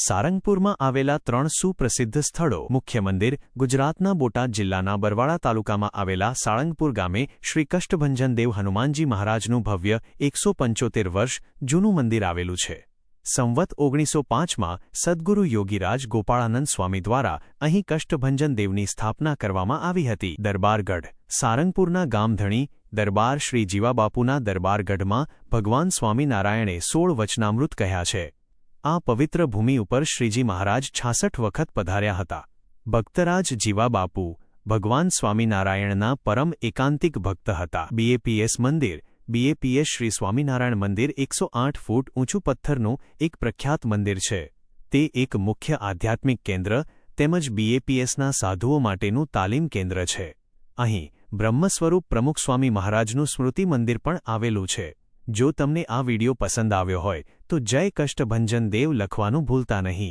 સારંગપુરમાં આવેલા 3 સુપ્રસિદ્ધ સ્થળો. મુખ્ય મંદિર. ગુજરાતના બોટાદ જિલ્લાના બરવાળા તાલુકામાં આવેલા સાળંગપુર ગામે શ્રી કષ્ટભંજન દેવ હનુમાનજી મહારાજનું ભવ્ય 175 વર્ષ જૂનું મંદિર આવેલું છે. સંવત 1905માં સદ્ગુરુ યોગીરાજ ગોપાળાનંદ સ્વામી દ્વારા અહીં કષ્ટભંજન દેવની સ્થાપના કરવામાં આવી હતી. દરબારગઢ. સારંગપુરના ગામધણી દરબાર શ્રી જીવાબાપુના દરબારગઢમાં ભગવાન સ્વામિનારાયણે 16 વચનામૃત કહ્યા છે. આ પવિત્ર ભૂમિ ઉપર શ્રીજી મહારાજ 66 વખત પધાર્યા હતા. ભક્તરાજ જીવાબાપુ ભગવાન સ્વામિનારાયણના પરમ એકાંતિક ભક્ત હતા. બીએપીએસ મંદિર. બીએપીએસ શ્રી સ્વામિનારાયણ મંદિર 108 ફૂટ ઊંચું પથ્થરનું એક પ્રખ્યાત મંદિર છે. તે એક મુખ્ય આધ્યાત્મિક કેન્દ્ર તેમજ બીએપીએસના સાધુઓ માટેનું તાલીમ કેન્દ્ર છે. અહીં બ્રહ્મસ્વરૂપ પ્રમુખ સ્વામી મહારાજનું સ્મૃતિ મંદિર પણ આવેલું છે. જો તમને આ વિડિયો પસંદ આવ્યો હોય તો જય કષ્ટભંજન દેવ લખવાનું ભૂલતા નહીં.